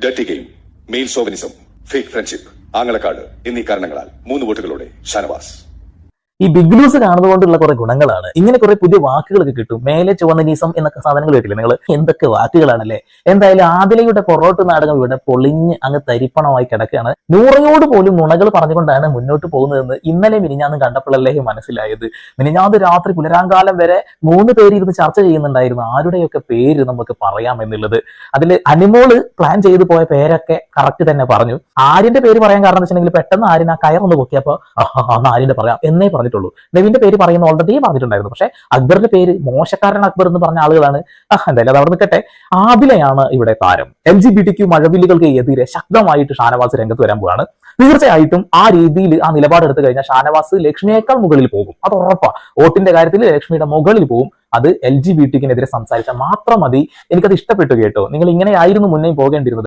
Dirty game, male chauvinism, fake friendship, ആങ്ങളക്കാട് എന്നീ കാരണങ്ങളാൽ 3 വോട്ടുകളോടെ ഷാനവാസ്. ഈ ബിഗ് ന്യൂസ് കാണുന്നതുകൊണ്ടുള്ള കുറെ ഗുണങ്ങളാണ്. ഇങ്ങനെ കുറെ പുതിയ വാക്കുകളൊക്കെ കിട്ടും. മേലെ ചുവന്നനീസം എന്നൊക്കെ സാധനങ്ങൾ കേട്ടില്ലേ നിങ്ങൾ? എന്തൊക്കെ വാക്കുകളാണല്ലേ. എന്തായാലും ആദിലയുടെ പൊറോട്ട് നാടകം ഇവിടെ പൊളിഞ്ഞ് അങ്ങ് തരിപ്പണമായി കിടക്കുകയാണ്. നൂറയോട് പോലും നുണകൾ പറഞ്ഞുകൊണ്ടാണ് മുന്നോട്ട് പോകുന്നതെന്ന് ഇന്നലെ മിനിഞ്ഞാന്ന് കണ്ടപ്പോഴല്ലേ മനസ്സിലായത്. മിനിഞ്ഞാന്ന് രാത്രി പുലരാങ്കാലം വരെ 3 പേര് ഇരുന്ന് ചർച്ച ചെയ്യുന്നുണ്ടായിരുന്നു ആരുടെയൊക്കെ പേര് നമുക്ക് പറയാം എന്നുള്ളത്. അതിൽ അനിമോള് പ്ലാൻ ചെയ്തു പോയ പേരൊക്കെ കറക്റ്റ് തന്നെ പറഞ്ഞു. ആര്യന്റെ പേര് പറയാൻ കാരണം വെച്ചിട്ടുണ്ടെങ്കിൽ പെട്ടെന്ന് ആര്യൻ ആ കയറൊന്ന് പൊക്കിയപ്പോ അന്ന് ആര്യന്റെ പറയാം എന്നേ പറഞ്ഞിട്ടുള്ളൂ. നെവിന്റെ പേര് പറയുന്ന ഓൾറെഡി പറഞ്ഞിട്ടുണ്ടായിരുന്നു. പക്ഷെ അക്ബറിന്റെ പേര് മോശക്കാരൻ അക്ബർ എന്ന് പറഞ്ഞ ആളുകളാണ്. എന്തായാലും അത് അവിടെ നിൽക്കട്ടെ. ആദിലയാണ് ഇവിടെ താരം. LGBT മഴവില്ലുകൾക്ക് എതിരെ ശക്തമായിട്ട് ഷാനവാസ് രംഗത്ത് വരാൻ പോവാണ്. തീർച്ചയായിട്ടും ആ രീതിയിൽ ആ നിലപാടെടുത്തു കഴിഞ്ഞാൽ ഷാനവാസ് ലക്ഷ്മിയേക്കാൾ മുകളിൽ പോകും. അത് ഉറപ്പാ. വോട്ടിന്റെ കാര്യത്തിൽ ലക്ഷ്മിയുടെ മുകളിൽ പോകും. അത് LGBT-ക്കെതിരെ സംസാരിച്ചാൽ മാത്രം മതി. എനിക്കത് ഇഷ്ടപ്പെട്ടു കേട്ടോ. നിങ്ങൾ ഇങ്ങനെയായിരുന്നു മുന്നേ പോകേണ്ടിരുന്നത്.